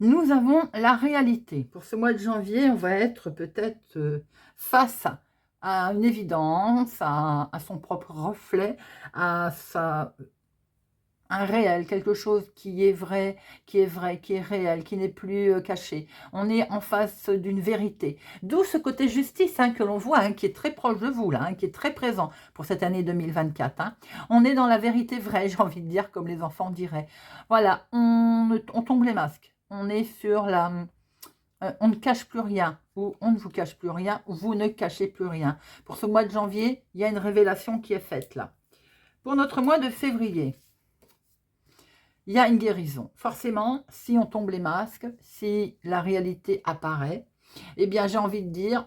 Nous avons la réalité. Pour ce mois de janvier, on va être peut-être face à une évidence, à son propre reflet, à un réel, quelque chose qui est vrai, qui est réel, qui n'est plus caché. On est en face d'une vérité. D'où ce côté justice que l'on voit, qui est très proche de vous, là, qui est très présent pour cette année 2024. On est dans la vérité vraie, j'ai envie de dire, comme les enfants diraient. Voilà, on tombe les masques. On est sur la... on ne cache plus rien, ou on ne vous cache plus rien, ou vous ne cachez plus rien. Pour ce mois de janvier, il y a une révélation qui est faite là. Pour notre mois de février, il y a une guérison. Forcément, si on tombe les masques, si la réalité apparaît, eh bien, j'ai envie de dire,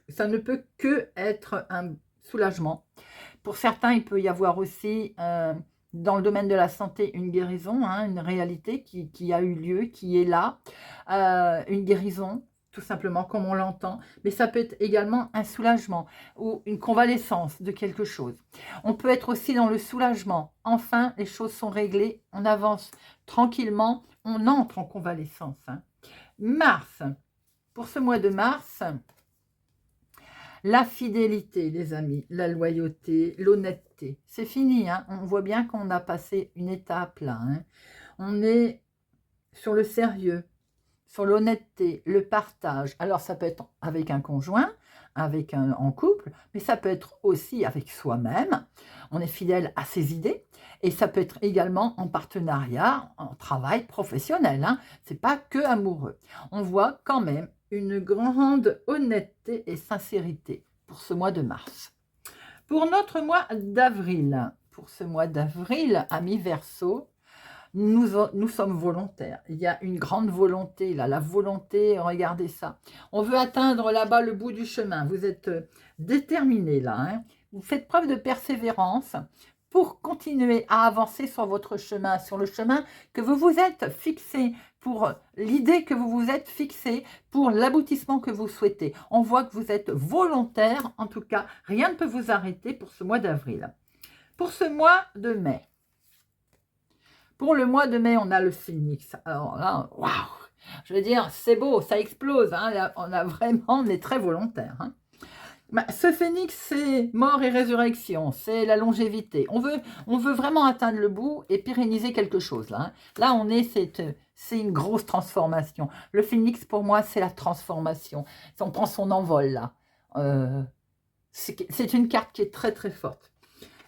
ça ne peut que être un soulagement. Pour certains, il peut y avoir aussi, dans le domaine de la santé, une guérison, une réalité qui a eu lieu, qui est là, une guérison, tout simplement comme on l'entend, mais ça peut être également un soulagement ou une convalescence de quelque chose. On peut être aussi dans le soulagement. Enfin, les choses sont réglées, on avance tranquillement, on entre en convalescence. Mars, pour ce mois de mars, la fidélité, les amis, la loyauté, l'honnêteté, c'est fini. On voit bien qu'on a passé une étape là. On est sur le sérieux, sur l'honnêteté, le partage. Alors, ça peut être avec un conjoint, en couple, mais ça peut être aussi avec soi-même. On est fidèle à ses idées et ça peut être également en partenariat, en travail professionnel. C'est pas que amoureux. On voit quand même une grande honnêteté et sincérité pour ce mois de mars. Pour notre mois d'avril, amis Verseau, nous sommes volontaires. Il y a une grande volonté, là, la volonté, regardez ça. On veut atteindre là-bas le bout du chemin. Vous êtes déterminés là. Vous faites preuve de persévérance pour continuer à avancer sur votre chemin, sur le chemin que vous vous êtes fixé, pour l'idée que vous vous êtes fixé, pour l'aboutissement que vous souhaitez. On voit que vous êtes volontaire, en tout cas, rien ne peut vous arrêter pour ce mois d'avril. Pour ce mois de mai, pour le mois de mai, on a le phénix. Alors là, waouh! Je veux dire, c'est beau, ça explose. Là, on est très volontaire. Ce phénix, c'est mort et résurrection, c'est la longévité. On veut vraiment atteindre le bout et pérenniser quelque chose. Là c'est une grosse transformation. Le phénix, pour moi, c'est la transformation. On prend son envol, là. C'est une carte qui est très, très forte.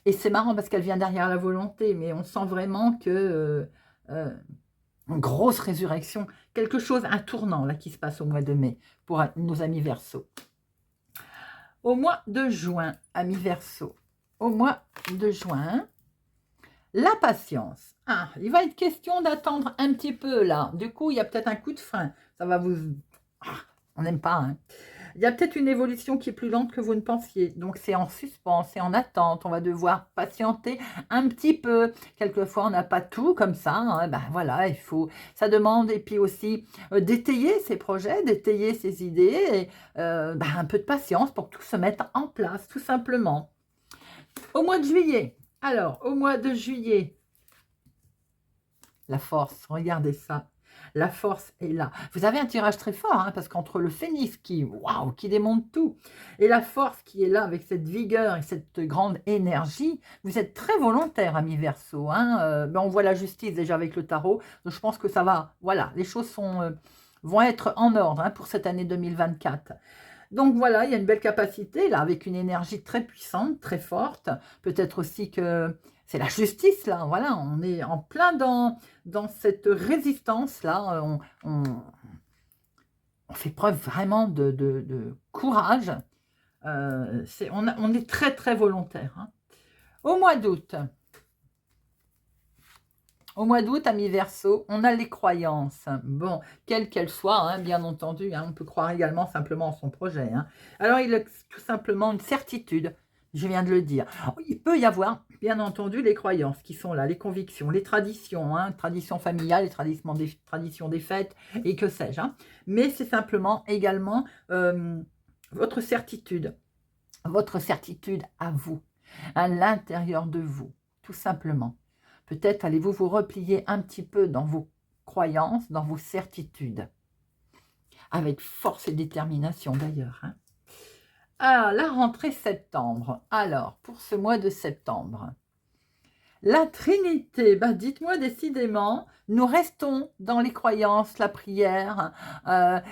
Et c'est marrant parce qu'elle vient derrière la volonté, mais on sent vraiment que une grosse résurrection, quelque chose, un tournant là qui se passe au mois de mai pour nos amis Verseau. Au mois de juin, amis Verseau, au mois de juin, la patience. Il va être question d'attendre un petit peu là. Du coup, il y a peut-être un coup de frein. Ça va vous... on n'aime pas, Il y a peut-être une évolution qui est plus lente que vous ne pensiez. Donc, c'est en suspens, c'est en attente. On va devoir patienter un petit peu. Quelquefois, on n'a pas tout comme ça. Voilà, ça demande, et puis aussi d'étayer ses projets, d'étayer ses idées, et un peu de patience pour que tout se mette en place, tout simplement. Au mois de juillet. Alors, au mois de juillet, la force, regardez ça. La force est là. Vous avez un tirage très fort, parce qu'entre le phénix qui démonte tout, et la force qui est là avec cette vigueur et cette grande énergie, vous êtes très volontaire, amis Verseau. On voit la justice déjà avec le tarot, donc je pense que ça va. Voilà, les choses vont être en ordre pour cette année 2024. Donc voilà, il y a une belle capacité là, avec une énergie très puissante, très forte. Peut-être aussi que c'est la justice là, voilà, on est en plein dans cette résistance là. On fait preuve vraiment de courage. On est très très volontaire. Au mois d'août. Au mois d'août, amis Verseau, on a les croyances. Bon, quelles qu'elles soient, bien entendu, on peut croire également simplement en son projet. Alors, il y a tout simplement une certitude, je viens de le dire. Il peut y avoir, bien entendu, les croyances qui sont là, les convictions, les traditions, traditions familiales, les traditions des fêtes, et que sais-je. Mais c'est simplement également votre certitude à vous, à l'intérieur de vous, tout simplement. Peut-être allez-vous vous replier un petit peu dans vos croyances, dans vos certitudes. Avec force et détermination d'ailleurs. Hein. Ah, la rentrée septembre. Alors, pour ce mois de septembre, la Trinité, bah dites-moi décidément, nous restons dans les croyances, la prière.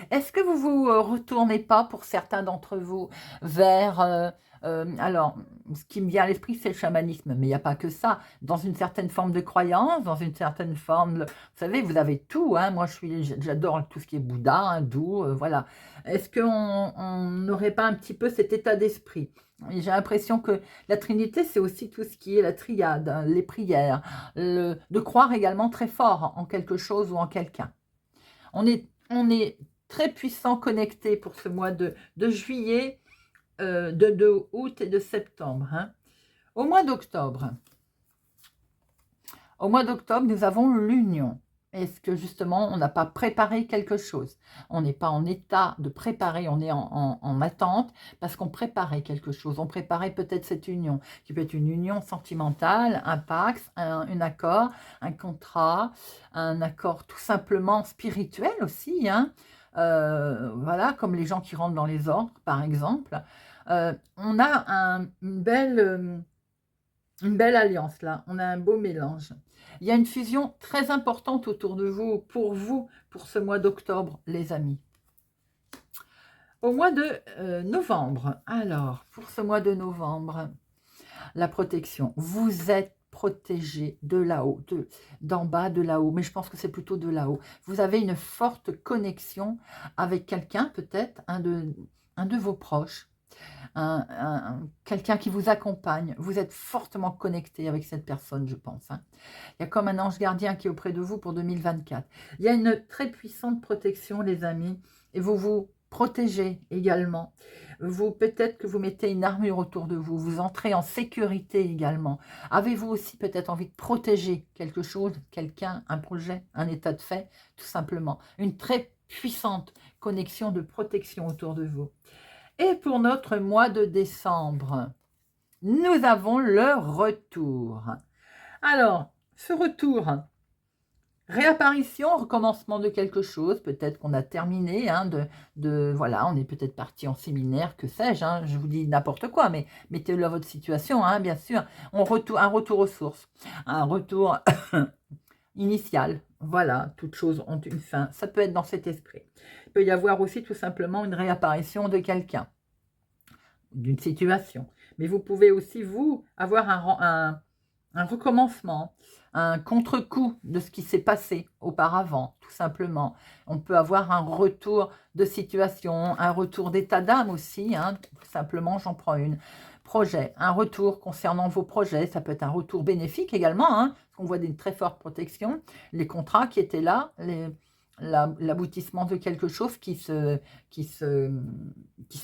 Est-ce que vous vous retournez pas, pour certains d'entre vous, vers... alors, ce qui me vient à l'esprit, c'est le chamanisme, mais il n'y a pas que ça. Dans une certaine forme de croyance, dans une certaine forme... Vous savez, vous avez tout. Hein, moi, j'adore tout ce qui est Bouddha, hindou, voilà. Est-ce qu'on n'aurait pas un petit peu cet état d'esprit? J'ai l'impression que la Trinité, c'est aussi tout ce qui est la triade, hein, les prières, de croire également très fort en quelque chose ou en quelqu'un. On est très puissant connecté pour ce mois de juillet, de août et de septembre. Hein. Au mois d'octobre, nous avons l'union. Est-ce que justement, on n'a pas préparé quelque chose? On n'est pas en état de préparer, on est en attente parce qu'on préparait quelque chose. On préparait peut-être cette union, qui peut être une union sentimentale, un pacte, un accord, un contrat, un accord tout simplement spirituel aussi. Hein. Voilà, comme les gens qui rentrent dans les ordres, par exemple. On a une belle alliance là, on a un beau mélange. Il y a une fusion très importante autour de vous, pour ce mois d'octobre, les amis. Au mois de novembre, alors, pour ce mois de novembre, la protection. Vous êtes protégé de là-haut, d'en bas, de là-haut, mais je pense que c'est plutôt de là-haut. Vous avez une forte connexion avec quelqu'un, peut-être, un de vos proches, quelqu'un qui vous accompagne. Vous êtes fortement connecté avec cette personne, je pense. Hein. Il y a comme un ange gardien qui est auprès de vous pour 2024. Il y a une très puissante protection, les amis, et vous vous protégez également. Peut-être que vous mettez une armure autour de vous, vous entrez en sécurité également. Avez-vous aussi peut-être envie de protéger quelque chose, quelqu'un, un projet, un état de fait, tout simplement. Une très puissante connexion de protection autour de vous. Et pour notre mois de décembre, nous avons le retour. Alors, ce retour, réapparition, recommencement de quelque chose, peut-être qu'on a terminé, hein, voilà, on est peut-être parti en séminaire, que sais-je, hein, je vous dis n'importe quoi, mais mettez-le à votre situation, hein, bien sûr. Un retour aux sources, un retour initial, voilà, toutes choses ont une fin, ça peut être dans cet esprit. Il peut y avoir aussi tout simplement une réapparition de quelqu'un, d'une situation. Mais vous pouvez aussi, vous, avoir un recommencement, un contre-coup de ce qui s'est passé auparavant, tout simplement. On peut avoir un retour de situation, un retour d'état d'âme aussi, hein, tout simplement, j'en prends une. Projet, un retour concernant vos projets, ça peut être un retour bénéfique également, hein, parce qu'on voit des très fortes protections, les contrats qui étaient là, l'aboutissement de quelque chose qui se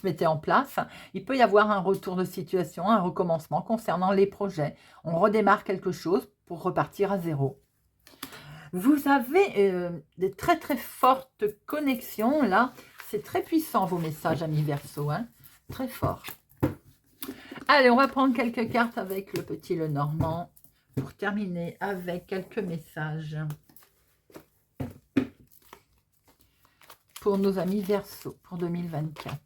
mettait en place. Il peut y avoir un retour de situation, un recommencement concernant les projets. On redémarre quelque chose pour repartir à zéro. Vous avez des très très fortes connexions là. C'est très puissant vos messages, amis Verseau, hein, très fort. Allez, on va prendre quelques cartes avec le petit Lenormand pour terminer avec quelques messages pour nos amis Verseau pour 2024.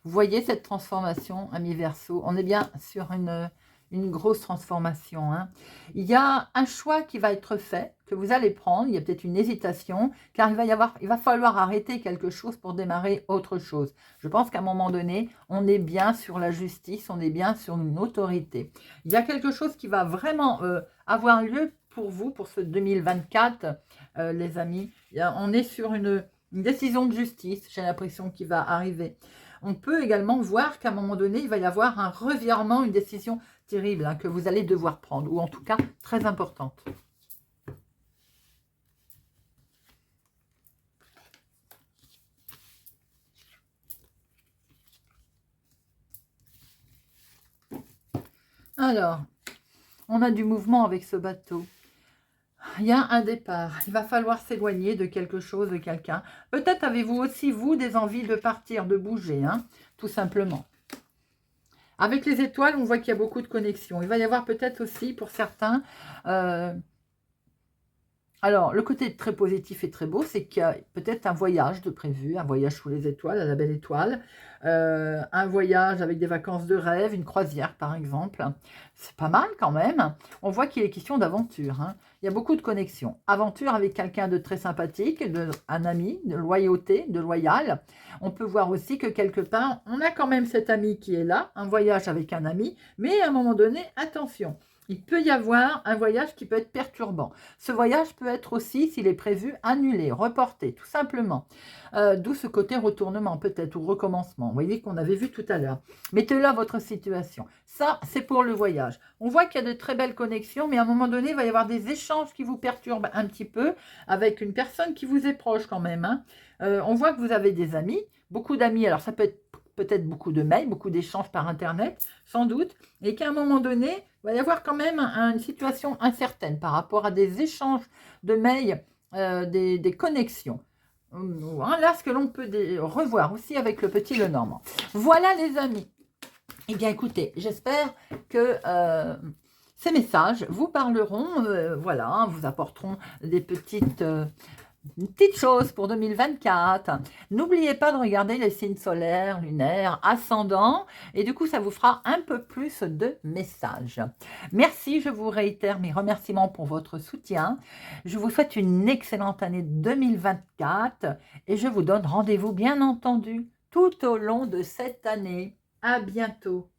Vous voyez cette transformation, amis Verseau? On est bien sur une grosse transformation. Hein. Il y a un choix qui va être fait, que vous allez prendre. Il y a peut-être une hésitation, car il va falloir arrêter quelque chose pour démarrer autre chose. Je pense qu'à un moment donné, on est bien sur la justice, on est bien sur une autorité. Il y a quelque chose qui va vraiment avoir lieu pour vous, pour ce 2024, les amis. On est sur une décision de justice, j'ai l'impression, qui va arriver. On peut également voir qu'à un moment donné, il va y avoir un revirement, une décision terrible, hein, que vous allez devoir prendre, ou en tout cas très importante. Alors, on a du mouvement avec ce bateau. Il y a un départ. Il va falloir s'éloigner de quelque chose, de quelqu'un. Peut-être avez-vous aussi, vous, des envies de partir, de bouger, hein, tout simplement. Avec les étoiles, on voit qu'il y a beaucoup de connexions. Il va y avoir peut-être aussi, pour certains, alors, le côté très positif et très beau, c'est qu'il y a peut-être un voyage de prévu, un voyage sous les étoiles, à la belle étoile, un voyage avec des vacances de rêve, une croisière par exemple. C'est pas mal quand même. On voit qu'il est question d'aventure, hein. Il y a beaucoup de connexions. Aventure avec quelqu'un de très sympathique, un ami, de loyauté, de loyal. On peut voir aussi que quelque part, on a quand même cet ami qui est là, un voyage avec un ami, mais à un moment donné, attention. Il peut y avoir un voyage qui peut être perturbant. Ce voyage peut être aussi, s'il est prévu, annulé, reporté, tout simplement. D'où ce côté retournement peut-être, ou recommencement. Vous voyez qu'on avait vu tout à l'heure. Mettez là votre situation. Ça, c'est pour le voyage. On voit qu'il y a de très belles connexions, mais à un moment donné, il va y avoir des échanges qui vous perturbent un petit peu avec une personne qui vous est proche quand même, hein. On voit que vous avez des amis, beaucoup d'amis. Alors, ça peut être peut-être beaucoup de mails, beaucoup d'échanges par Internet, sans doute, et qu'à un moment donné, il va y avoir quand même une situation incertaine par rapport à des échanges de mails, des connexions. Là, ce que l'on peut revoir aussi avec le petit Lenormand. Voilà les amis. Eh bien écoutez, j'espère que ces messages vous parleront, voilà, vous apporteront des petites... une petite chose pour 2024. N'oubliez pas de regarder les signes solaires, lunaires, ascendants. Et du coup, ça vous fera un peu plus de messages. Merci, je vous réitère mes remerciements pour votre soutien. Je vous souhaite une excellente année 2024. Et je vous donne rendez-vous, bien entendu, tout au long de cette année. À bientôt.